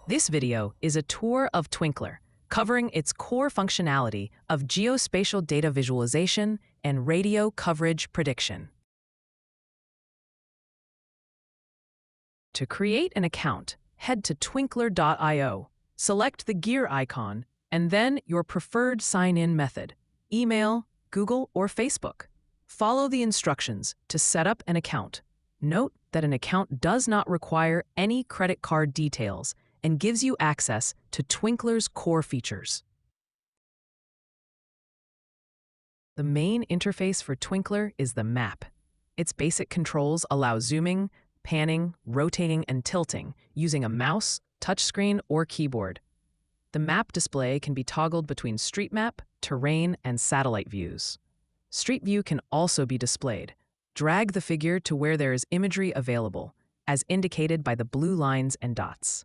This video is a tour of Twinkler, covering its core functionality of geospatial data visualization and radio coverage prediction. To create an account, head to twinkler.io, select the gear icon, and then your preferred sign-in method, email, Google, or Facebook. Follow the instructions to set up an account. Note that an account does not require any credit card details and gives you access to Twinkler's core features. The main interface for Twinkler is the map. Its basic controls allow zooming, panning, rotating, and tilting using a mouse, touchscreen, or keyboard. The map display can be toggled between street map, terrain, and satellite views. Street view can also be displayed. Drag the figure to where there is imagery available, as indicated by the blue lines and dots.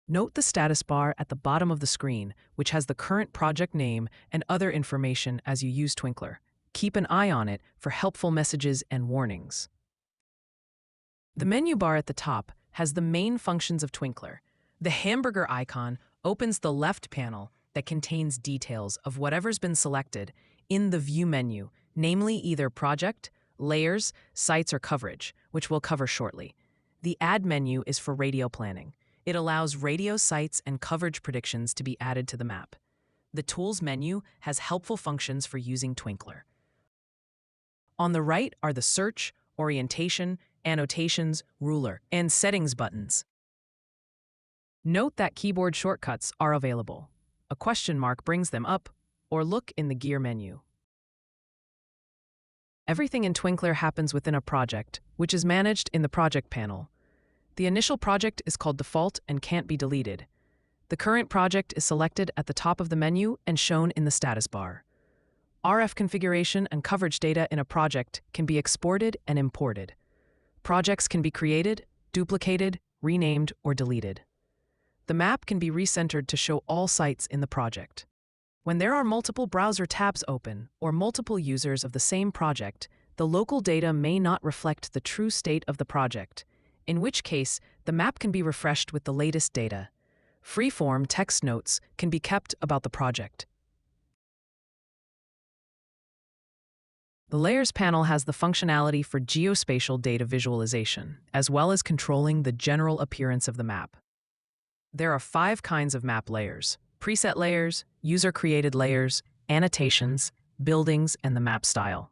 Note the status bar at the bottom of the screen, which has the current project name and other information as you use Twinkler. Keep an eye on it for helpful messages and warnings. The menu bar at the top has the main functions of Twinkler. The hamburger icon opens the left panel that contains details of whatever's been selected in the View menu, namely either project, layers, sites, or coverage, which we'll cover shortly. The Add menu is for radio planning. It allows radio sites and coverage predictions to be added to the map. The Tools menu has helpful functions for using Twinkler. On the right are the Search, Orientation, Annotations, Ruler, and Settings buttons. Note that keyboard shortcuts are available. A question mark brings them up, or look in the Gear menu. Everything in Twinkler happens within a project, which is managed in the Project panel. The initial project is called Default and can't be deleted. The current project is selected at the top of the menu and shown in the status bar. RF configuration and coverage data in a project can be exported and imported. Projects can be created, duplicated, renamed, or deleted. The map can be recentered to show all sites in the project. When there are multiple browser tabs open or multiple users of the same project, the local data may not reflect the true state of the project, in which case the map can be refreshed with the latest data. Free-form text notes can be kept about the project. The Layers panel has the functionality for geospatial data visualization, as well as controlling the general appearance of the map. There are 5 kinds of map layers: preset layers, user-created layers, annotations, buildings, and the map style.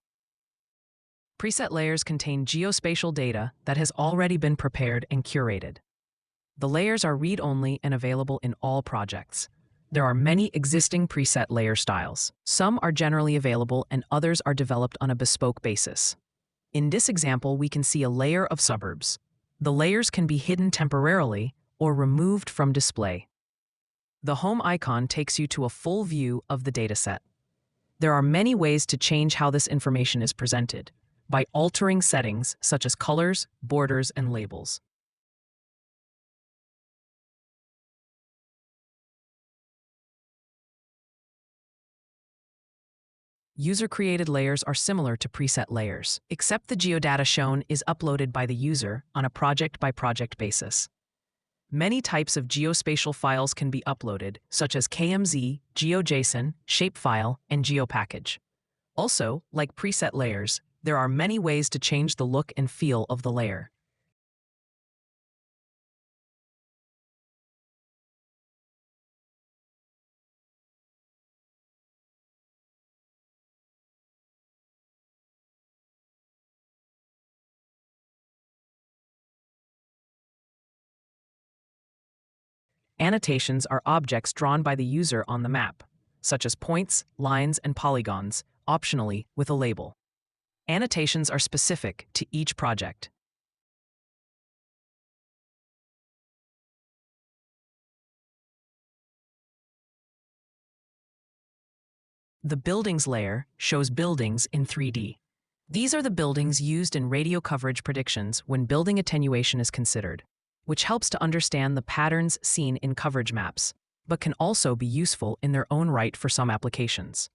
Preset layers contain geospatial data that has already been prepared and curated. The layers are read-only and available in all projects. There are many existing preset layer styles. Some are generally available and others are developed on a bespoke basis. In this example, we can see a layer of suburbs. The layers can be hidden temporarily or removed from display. The home icon takes you to a full view of the dataset. There are many ways to change how this information is presented, by altering settings such as colors, borders, and labels. User-created layers are similar to preset layers, except the geodata shown is uploaded by the user on a project-by-project basis. Many types of geospatial files can be uploaded, such as KMZ, GeoJSON, shapefile, and GeoPackage. Also, like preset layers, there are many ways to change the look and feel of the layer. Annotations are objects drawn by the user on the map, such as points, lines, and polygons, optionally with a label. Annotations are specific to each project. The Buildings layer shows buildings in 3D. These are the buildings used in radio coverage predictions when building attenuation is considered, which helps to understand the patterns seen in coverage maps, but can also be useful in their own right for some applications.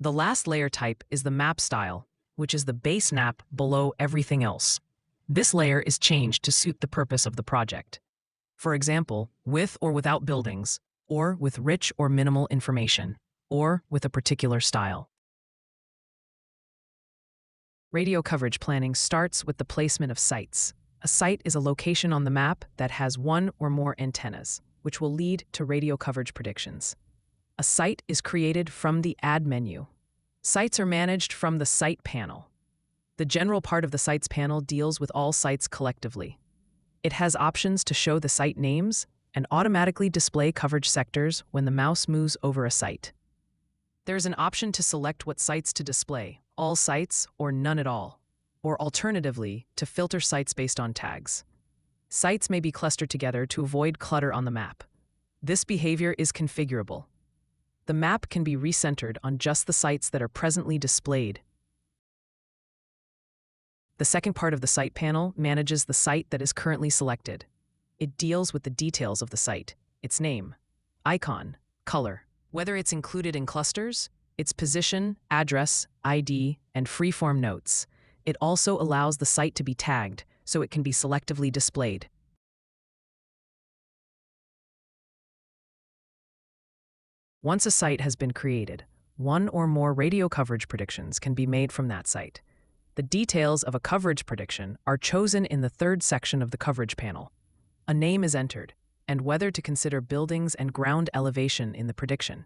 The last layer type is the map style, which is the base map below everything else. This layer is changed to suit the purpose of the project. For example, with or without buildings, or with rich or minimal information, or with a particular style. Radio coverage planning starts with the placement of sites. A site is a location on the map that has one or more antennas, which will lead to radio coverage predictions. A site is created from the Add menu. Sites are managed from the Site panel. The general part of the Sites panel deals with all sites collectively. It has options to show the site names and automatically display coverage sectors when the mouse moves over a site. There is an option to select what sites to display, all sites or none at all, or alternatively, to filter sites based on tags. Sites may be clustered together to avoid clutter on the map. This behavior is configurable. The map can be recentered on just the sites that are presently displayed. The second part of the Site panel manages the site that is currently selected. It deals with the details of the site, its name, icon, color, whether it's included in clusters, its position, address, ID, and freeform notes. It also allows the site to be tagged, so it can be selectively displayed. Once a site has been created, one or more radio coverage predictions can be made from that site. The details of a coverage prediction are chosen in the third section of the coverage panel. A name is entered, and whether to consider buildings and ground elevation in the prediction.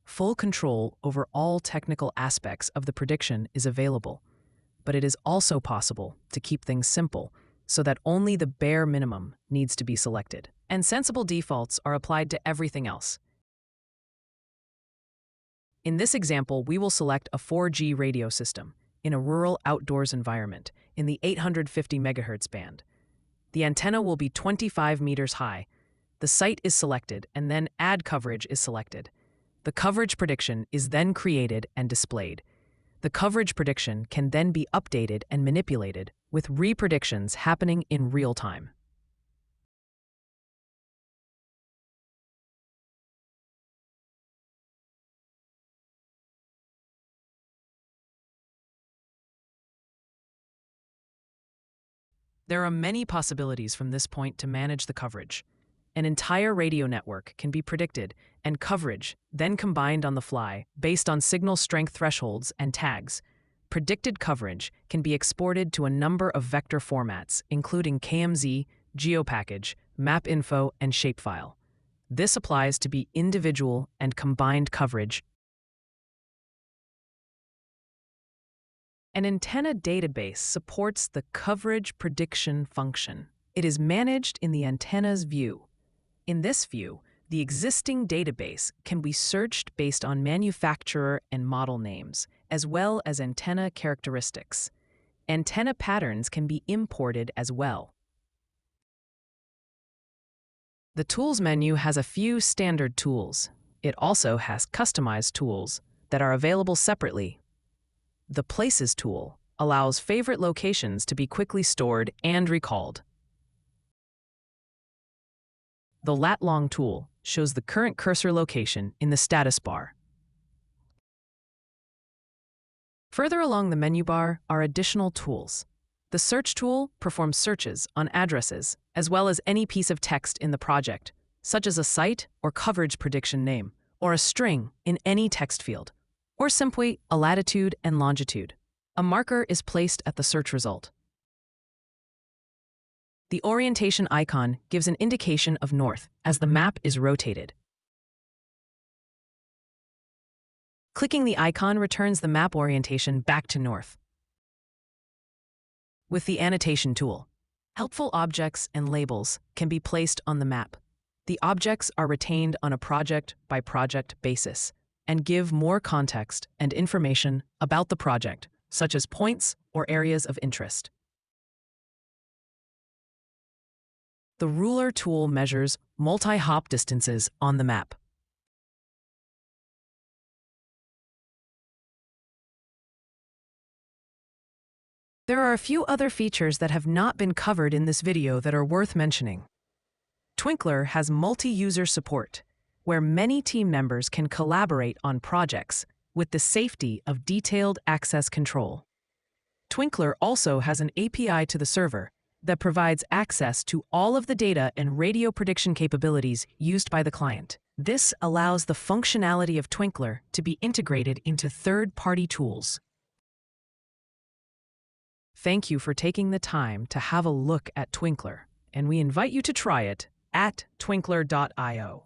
Full control over all technical aspects of the prediction is available, but it is also possible to keep things simple so that only the bare minimum needs to be selected, and sensible defaults are applied to everything else. In this example, we will select a 4G radio system in a rural outdoors environment in the 850 MHz band. The antenna will be 25 meters high. The site is selected, and then Add coverage is selected. The coverage prediction is then created and displayed. The coverage prediction can then be updated and manipulated, with repredictions happening in real time. There are many possibilities from this point to manage the coverage. An entire radio network can be predicted, and coverage then combined on the fly based on signal strength thresholds and tags. Predicted coverage can be exported to a number of vector formats, including KMZ, GeoPackage, MapInfo, and Shapefile. This applies to be individual and combined coverage. An antenna database supports the coverage prediction function. It is managed in the antenna's view. In this view, the existing database can be searched based on manufacturer and model names, as well as antenna characteristics. Antenna patterns can be imported as well. The Tools menu has a few standard tools. It also has customized tools that are available separately. The Places tool allows favorite locations to be quickly stored and recalled. The Lat Long tool shows the current cursor location in the status bar. Further along the menu bar are additional tools. The Search tool performs searches on addresses, as well as any piece of text in the project, such as a site or coverage prediction name, or a string in any text field, or simply a latitude and longitude. A marker is placed at the search result. The orientation icon gives an indication of north as the map is rotated. Clicking the icon returns the map orientation back to north. With the Annotation tool, helpful objects and labels can be placed on the map. The objects are retained on a project-by-project basis and give more context and information about the project, such as points or areas of interest. The Ruler tool measures multi-hop distances on the map. There are a few other features that have not been covered in this video that are worth mentioning. Twinkler has multi-user support, where many team members can collaborate on projects with the safety of detailed access control. Twinkler also has an API to the server that provides access to all of the data and radio prediction capabilities used by the client. This allows the functionality of Twinkler to be integrated into third-party tools. Thank you for taking the time to have a look at Twinkler, and we invite you to try it at twinkler.io.